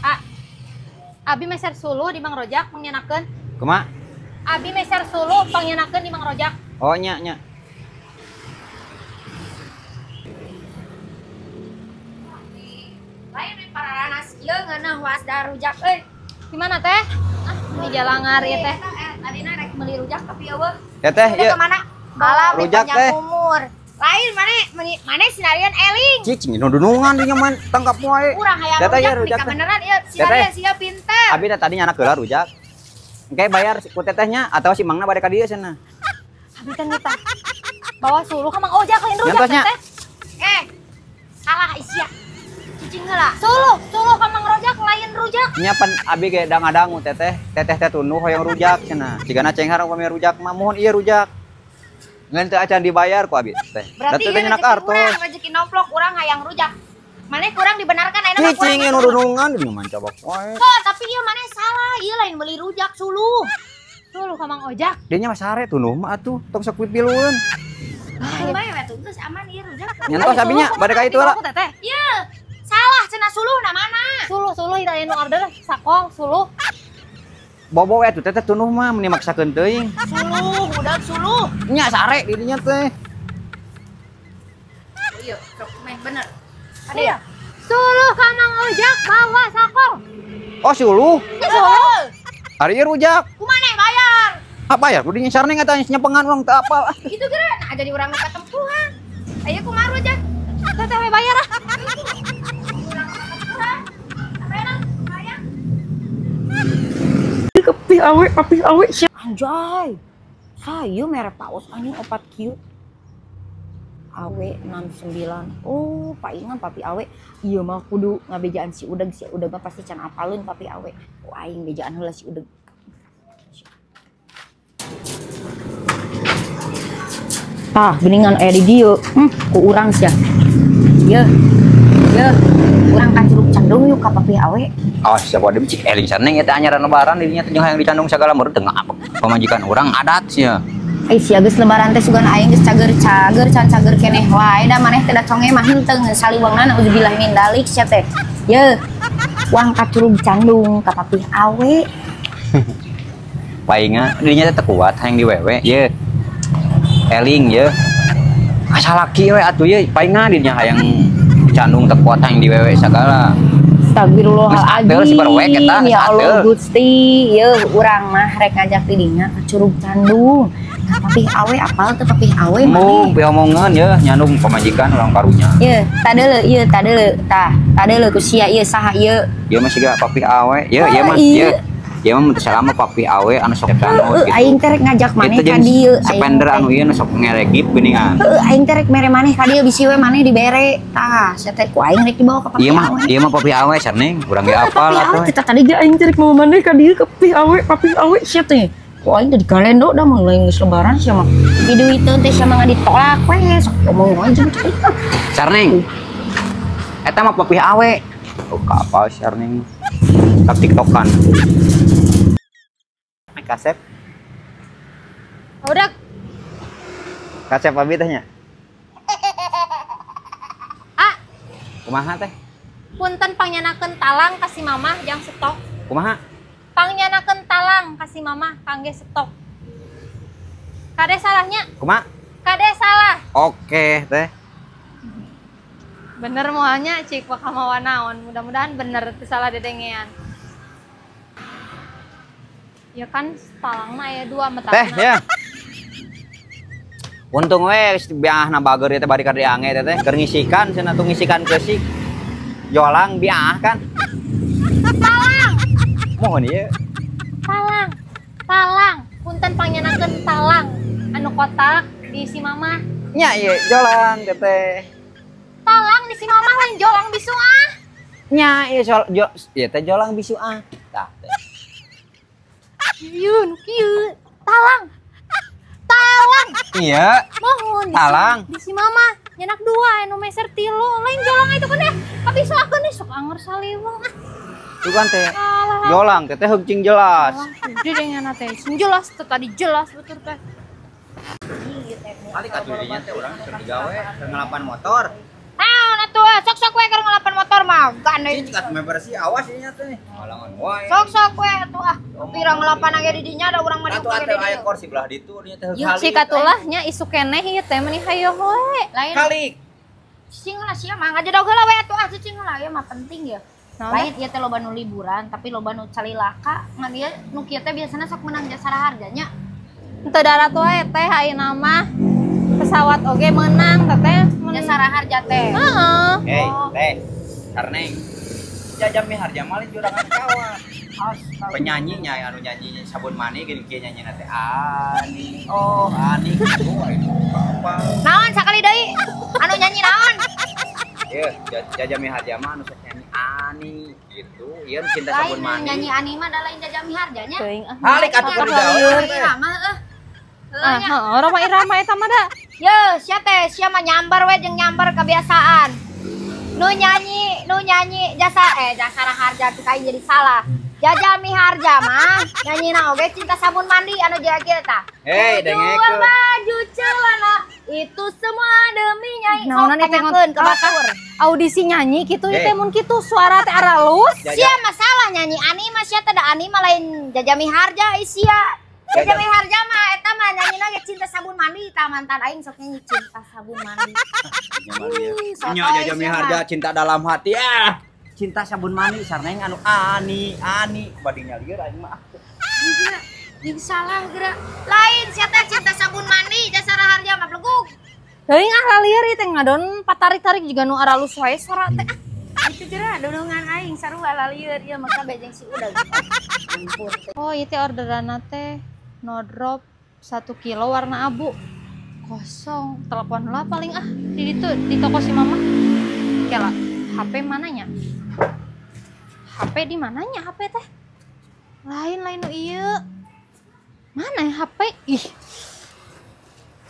Ah, abi meser suluh di Mang Rojak pangyenakeun. Kumaha? Abi meser suluh pangyenakeun di Mang Rojak. Oh nya. Lain di pararanas ieu ngeunah wasda rujak euy. Di mana teh? Ah, di Jalangar ieu teh. Tadina rek meuli rujak tapi eueuh. Teh ieu. Kemana? Alam Rujak, panjang teh. umur. Lain mana sinarian eling. Cicing nundunungan di nyaman tangkap wae. Urang hayang Teh ya rujak rujak. nikah beneran ieu sinarian sia pinter. Abi tadinya anak geula rujak. Engke bayar ku tetehnya atau si Mangna bade ka dieu cenah. Abi teh ngita. Bawa suluh ka Mang Ojak lain rujak Nyantosnya. teh. Salah isia. Cicing heula. Suluh ka Mang Rojak lain rujak. Nya pan abi ge dangadangu teteh teh tunuh hoyong rujak cenah. Cigana cenghar upami rujak mah mohon ieu rujak. Ngan teu acan dibayar ku abi teh. Berarti Teh ieu nyenak rezeki kartos. urang, rezeki nomplok urang hayang rujak. Mana kurang dibenarkan ayeuna mah Cicing kurang. nundunungan di nyaman coba wae. Oh, tapi ieu mana salah. Ieu lain meuli rujak suluh. Suluh ka Mang Ojak. Dia nya mah sare tunuh mah atuh tong sok pipilueun. Ieu mah ya geus aman ieu rujak. Nyantos abinya bade ka itu lah. Teteh. Ieu salah cenah suluh na mana? Suluh ida anu order sakong suluh. Bobo we atuh teteh tunuh mah meni maksakeun teuing. Suluh, budak suluh. Nya sare di dinya teh. Iya, sok meh bener. Ada Iya. ya? Suluh ka Mang Ojak bawa sakong. Oh suluh. Suluh. Ari ieu rujak. Kumaha bayar? Apa ya? Kudu nyasar nih katanya nyepengan orang teu apal. Itu geura nah jadi urang nu katempuhan. Aya kumaha rujak? Teteh we bayar ah. Papi awe Anjay. Hayu merek paus anjing 4 Q. Awe 69. Oh, paingan papi awe. Ieu mah kudu ngabejaan si udeg mah pasti can apaleun papi awe. Oh, aing bejaan heula si udeg. Tah, geningan aya di dieu. Ku urang sia. Yeuh. Urang ka Curug Candung yuk ka papi awe. Oh, siapa ada cik eling saneng eta anyaran lebaran dirinya teh yang dicandung segala meureut teu ngapek. Pamajikan urang adat sia. Ai sia geus lebaran teh sugan aing geus cager-cager can cager keneh wae da maneh teh da conge mah henteu saliweungna auzubillah min dalik sia teh. Yeuh. Urang ka Curug Candung ka papi awe. Painga dirinya teh teu kuat hayang diwewe ye. Eling ye. Asa laki we atuh ye painga dirinya hayang dicandung teu kuat hayang diwewe sagala. Astagfirullahaladzim. Ya Allah sadel. Gusti, yeuh urang mah rek ngajak di dinya ka Curug Candung. Ka papi awe apal teh papi awe Mung maneh. beomongan ye nyandung pamajikan urang karunya. Yeuh, tadeuleu tah. Tadeuleu ku sia ieu saha ieu? Ieu mah siga papi awe. Ye Oh, mah iya. Ieu mah teu salama papi awe anu sok canut gitu. Aing teh rek ngajak maneh Itu ka jeung dieu. spender anu ieu nu sok ngeregip geuningan. Aing teh rek mere maneh ka dieu bisi we maneh dibere. Tah, sia teh ku aing rek dibawa ka papi awe. Ieu mah papi awe sareng, urang ge apal Papi awe atuh. kita tadi ge aing cerik mau maneh ka dieu ke papi awe sia teh. Ku aing teh di kalendo da mun lain geus lebaran sia mah. Di duiteun teh sia mah ditolak we sok omong aja. Sareng. Eta mah papi awe. Oh, ka apa sareng? Tak tiktokan. Kasep. Udah Kasep abi teh nya. ah, Kumaha teh? punten pangnyanakeun talang kasih mamah jang stok. Kumaha? Pangnyanakeun talang kasih mamah kangge stok. Kade salahnya? Kumaha? Kade salah. Oke teh. Bener moalnya cik wakamawa naon. Mudah-mudahan bener teu salah dedengean. Ya kan talang mah aya 2 mata. Teh ya. Untung we geus biahna bager teh bari ka diange teh keur ngisikan cenah tuh ngisikan keusik. Jolang biah kan. Talang, Mohon ieu. talang. Punten pangnyanakeun talang. Anu kotak diisi mamah. Nya ieu jolang teh. Talang diisi mamah lain jolang bisu ah. Nya ieu ieu teh jolang bisu ah. Tah teh. Kieu, talang. Iya, Mohon talang. diisi mamah. Nyenak 2 anu meser 3 lain jolang itu kan ya. Tapi soakeun nih sok anger saliwung ah. Itu kan teh Alah. jolang teh heungcing jelas. Dedengana teh jelas teh tadi jelas betul teh. Kali ka dirinya teh urang keur digawe keur ngalapan motor. Naon atuh sok-sok we keur ngalapan motor motor mah gandeng. Cik atuh bersih awas ieu teh. Halangan wae. Sok we atuh ah. Pirang ngelapan age di dinya ada urang mah Atuh atuh aya kursi belah ditu nya teh Yuk si katulahnya isu keneh ieu teh meni hayo we. Lain kalik. Cing lah sia mah ngajedog heula we atuh cing lah ya mah penting ya. Naon Lain ieu teh loba nu liburan tapi loba nu calilaka. Ngan ieu nu kieu teh biasana sok menang jasara harganya. teu darat wae teh ayeuna mah. Pesawat oge menang teteh. Jasara harga teh. Heeh. Hei, teh. Karneng. Jajami harja malin jurangan kawan. Penyanyinya anu nyanyi sabun mani gini kieu nyanyi teh Ani. Oh, Ani gitu itu apa? Naon sakali deui? Anu nyanyi naon? Ieu jajami harja mah anu sok nyanyi Ani gitu. Ieu cinta sabun Lain mani. nyanyi anima da lain jajami harganya. Teuing ah. Halik atuh kudu gawe. Irama Ah, heeh, Roma Irama eta mah da. Yo, sia teh, sia mah nyambar we jeung nyambar kebiasaan. Nu nyanyi jasara harja teh kain jadi salah. Jajami harja mah nyanyina oge cinta sabun mandi anu jaga kieu tah. Hei, Jual dengekeun. baju celana itu semua demi nyai. Naonan Sok teh tanyakeun ke batur. Audisi nyanyi kitu teh mun kitu suara teh aralus. Sia masalah nyanyi anima sia teh da anima lain jajami harja sia. Jajami harja mah eta mah nyanyina ge cinta sabun mandi tah mantan aing sok nyanyi cinta sabun mandi. Nya jajami harja cinta dalam hati cinta sabun mani sarneng anu Ani badingnya lieur aing mah. Jeung salah geura. Lain sia teh cinta sabun mandi jasara harja mah pleguk. Teuing ah lalieur ieu teh ngadon patarik-tarik juga nu aralus wae suara teh. Itu geura dodongan aing sarua lalieur ieu mah kabeh jeung si udag. Ampun. Oh, ieu teh orderanna teh no drop 1 kilo warna abu. Kosong. Telepon lah paling di toko si mama. Kela, HP mananya? HP di mananya HP teh? Lain nu ieu. Mana ya HP? Ih.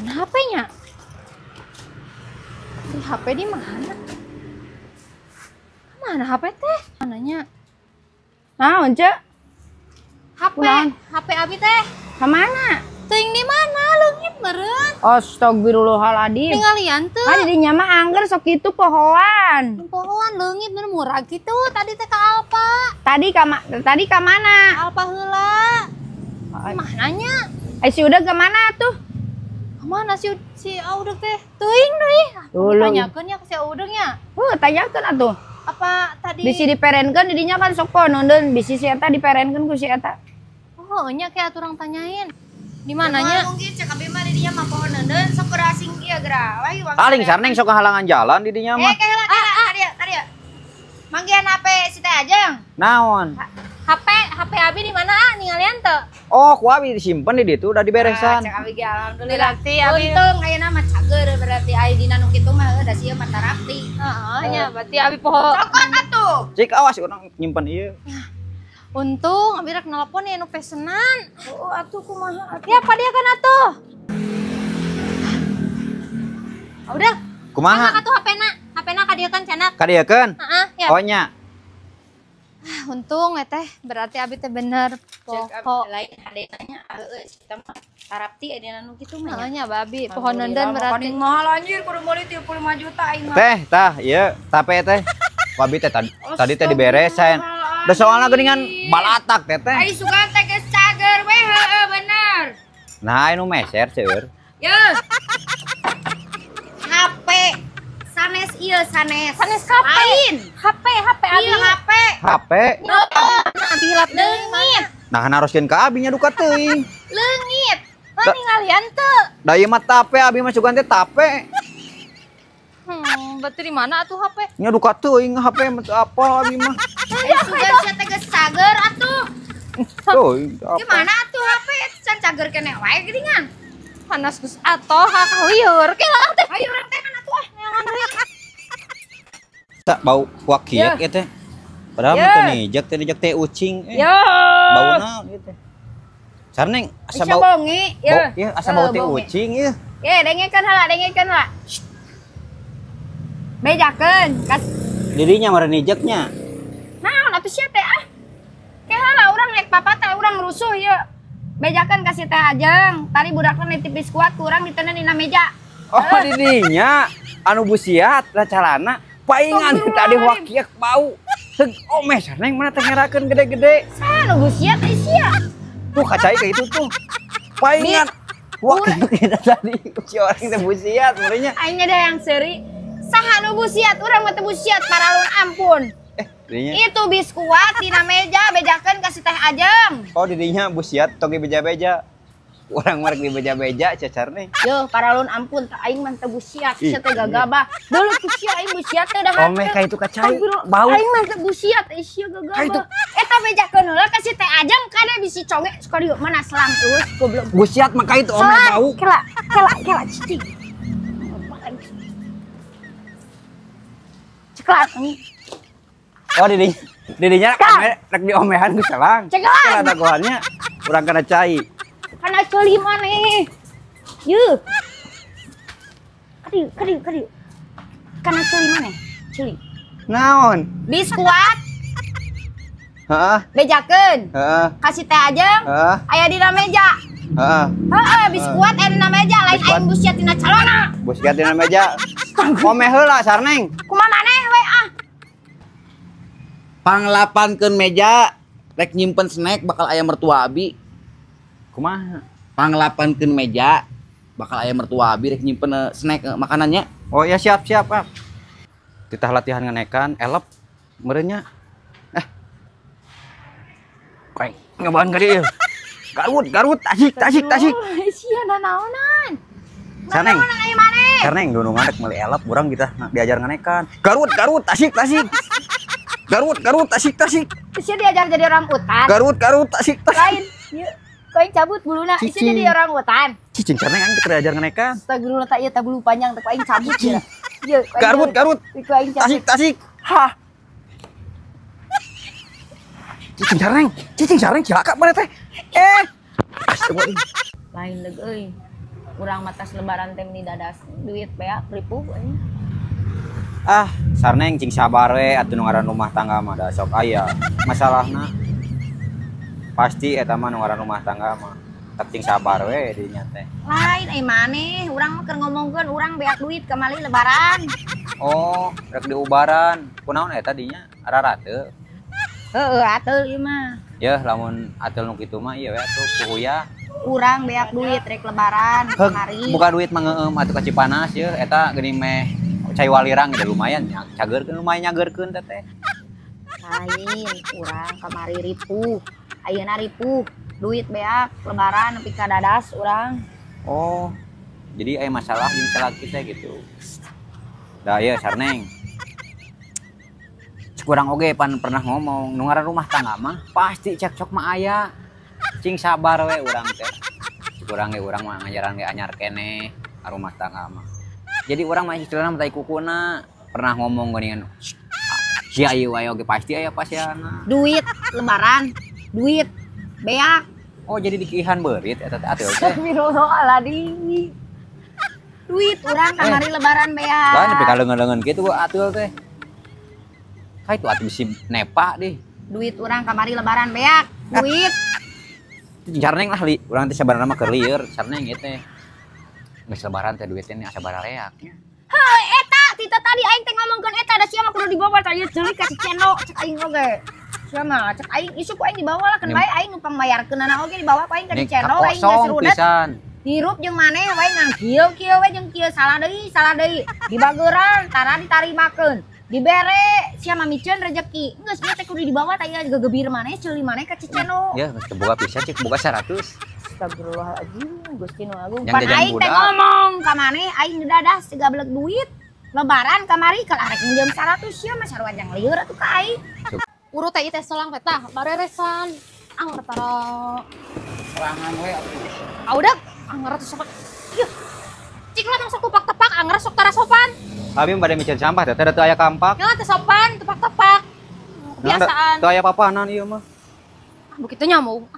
Mana HP-nya? Di HP di mana? Mana HP teh? Mananya? Naon, Cek? HP, Ulang. HP Abi teh. Kemana? Teuing di mana? Leungit meureun. Astagfirullahaladzim. Tinggalian teu. Ah, jadinya mah angger sok itu pohoan. Pohoan leungit bener murah gitu. Tadi teh ka Alpa. Tadi ka mana? Alpa heula. Mananya? Si udah ke mana tuh? Kemana si Audeg teh? Teuing deui. Tuluy. Tanyakeun nya ke si Audegnya. Tanyakeun atuh. Apa tadi? Bisi diperenkeun didinya kan sok pononeun, bisi si eta diperenkeun ku si eta. Oh, nya kayak aturang tanyain. Di mananya? Mungkin cek abi mah di dinya mah pohon neudeun sok keur asing kieu geura. Wah, Paling sarneng sok halangan jalan di dinya mah. Keheula tadi ya. Manggian HP si teh Ajeng. Naon? HP Abi di mana ningalian teu? Oh, ku abi disimpen di ditu udah diberesan. Cek abi ge alhamdulillah. Berarti Abi Untung ayeuna mah cager berarti aya dina nu kitu mah da sieu mah tarapti. heeh nya berarti Abi poho. Cokot atuh. Cik awas urang nyimpen ieu. Untung Abi rek nelpon ya nu pesenan. Oh atuh kumaha atuh. Ya, apa dia kan atuh? Udah. Kumaha? Atuh HP-na ka dieu kan cenah. Kadiekeun? Heeh, ya. Oh nya. Untung teh berarti Abi teh bener poho. Lain adenanya kita mah tarapti aya dina nu kitu mah. Heeh nya Babi, pohon nenden berarti. mahal anjir kudu meuli 35 juta aing mah. Teh, tah, ieu tape teh. Ku abi teh tadi teh diberesan. Da soalna geuningan balatak teh teh. Ai sugan teh geus cager we heueuh bener. Nah, anu meser seueur. Ye. HP sanes ieu sanes. Sanes kape. Lain. HP Abi. Ieu HP. HP. Abi hilap leungit. Nah, haruskeun ka abi nya duka teuing. Leungit. Mah ningalian teu. Da ieu mah tape abi mah sugan teh tape. Berarti di mana atuh HP? Nya duka teuing HP mah apa abi mah. Ai sugan sia teh geus cager atuh. Teuing apa. Gimana atuh HP can cager kene wae geuningan. Panas geus atoh kakalieur. Kelang teh. Ayo urang teh kana atuh. Tak bau wakiek ya teh. Padahal mah teu nijek teh ucing. Yo. Bauna ieu teh. Sarneng asa bau. bongi, Bau, ieu asa bau teh ucing ieu. Ye, dengekeun heula. Bejakeun, kas Dirinya meureun nijeknya. naon atuh sia teh ah. Keheula urang rek papa teh urang rusuh ieu. Bejakeun ka si teh Ajeng. Tadi budakna nitipis kuat ku urang diteunna dina meja. Oh, dirinya anu busiat lah calana. Paingan tadi wakiak bau. Teg omeh sareng mana teh ngerakeun gede-gede. Sana busiat sia. Tuh kacai kayak itu tuh. Paingan. Wakiak kita tadi si orang teh busiat merenya. Aing ada yang seri. Saha nu busiat urang mah teu busiat paralun ampun. Didinya. Itu biskuat dina meja bejakeun kasih teh ajeng. Oh didinya busiat toge beja-beja. Orang marek di beja-beja cacar nih. Yo paralun ampun tak aing mah teu busiat sia teh gagabah. Dulu ku sia aing busiat teh dah. Omeh kayak itu kacai. Bau. Aing mah teu busiat sia gagabah. Eta bejakeun heula kasih teh ajeng kada bisi conge suka dieu mana selang terus goblok. Busiat mah kayak itu omeh bau. Kela cicing. Ceklat ini. Oh didinya omeh rek diomehan ku salang. Cekelan. Kala dagoannya urang kana cai. Kana ceuli maneh. Yeuh. Kadieu. Kana ceuli maneh. Ceuli. Naon? Biskuat Heeh. bejakeun. Heeh. Kasih teh ajeng. Heeh. Aya dina meja. Heeh. Heeh, biskuat aya dina meja lain Biskuat. aing busiat dina calona. Busiat dina meja. Omeh heula sarneng. Kumaha maneh we ah. Panglapankeun meja rek nyimpen snack bakal aya mertua abi. Kumaha? Panglapankeun meja bakal aya mertua abi rek nyimpen snack makanannya. Oh ya siap Pak. Titah latihan ngenekan elep merenya. Kayak ngabahan ka dieu. Garut tasik. Oh, sia naonan. Sarneng. Naonan aya maneh. Sarneng dunungan rek meuli elep urang kita diajar ngenekan. Garut tasik. Garut tasik. Sia diajar jadi orang utan. Garut tasik. Lain. Yeuh. Kau yang cabut buluna, isi Cicing. jadi orang utan. Cicing sarneng aing teu diajar ngenekan. Astagfirullah tak ieu tak bulu panjang tak aing cabut ya. Ieu. Garut Ku aing cabut. tasik. Hah. Cicing sareng cilaka mana teh? Astagfirullah. Lain deug euy. Urang matas lebaran teh ni dadas duit beak ripuh euy. Sarneng cing sabar we atuh nu ngaran rumah tangga mah da sok aya. Masalahna pasti eta mah nu ngaran rumah tangga mah. Tak cing sabar we dinya teh. Lain ai maneh, urang mah keur ngomongkeun urang beak duit kamali lebaran. Oh, rek diubaran. Kunaon eta dinya? Ararat teu. Heeh, atuh ieu mah. Yeuh lamun atul nu kitu mah ieu we atuh kuhuya. Urang beak duit rek lebaran kamari. Buka duit mah ngeueum atuh ka Cipanas yeuh eta geuning meh cai walirang ge lumayan cageurkeun lumayan nyageurkeun teh. Lain, urang kamari ripuh. Ayeuna ripuh. Duit beak lebaran nepi ka dadas urang. Oh. Jadi aya masalah jeung salaki teh gitu. Da ieu sarneng. Kurang oge pan pernah ngomong nu ngaran rumah tangga mah pasti cekcok mah aya. Cing sabar we urang teh. Kurang ge urang mah ngajaran ge anyar keneh ka rumah tangga mah. Jadi urang mah istilahna tai kukuna pernah ngomong geuningan sia ieu wae oge pasti aya pasiana. Duit lebaran, duit beak. Oh jadi dikihan beurit eta teh atuh teh. Astagfirullahaladzim. Duit urang kamari lebaran beak. Lah nepi ka leungeun-leungeun kitu atuh teh. Ka itu atuh bisi nepa deh. Duit urang kamari lebaran beak. Duit. Sarneng lah li, urang teh sabarana mah keur lieur, sarneng ieu teh. Geus lebaran teh duitnya asa barareak. Heuh, eta tita tadi aing teh ngomongkeun eta da sia mah kudu dibawa tah ieu ceuli ka Cicendo cek aing oge. Sia mah cek aing isu ku aing dibawa lah kan bae aing nu pangbayarkeunana oge dibawa ku aing ka Cicendo aing geus rudet. Hirup jeung maneh wae nang kieu we jeung kieu salah deui. Dibageuran tara ditarimakeun. Dibere sia mamicieun rezeki. Geus ieu teh kudu dibawa tah ieu gegebir maneh ceuli maneh ka Cicendo. Ya, geus boga pisan cek boga 100. Astagfirullahaladzim, Gusti nu Agung. Yang Pan jajan aing teh budak. ngomong ka maneh aing didadas sigablek duit. Lebaran kamari kalau arek minjem 100 sia mah sarua jang lieur atuh ka aing. Urut teh teh selang teh tah bareresan. Anggar tara. Serangan we. Audak anggar teh sopan. Yeuh. Cik lah sok tepak-tepak anggar sok tara sopan. Abi bade micen sampah teh teu aya kampak. Ya teh sopan tepak-tepak. Kebiasaan. Teu aya papanan ieu mah. Begitu nyamuk.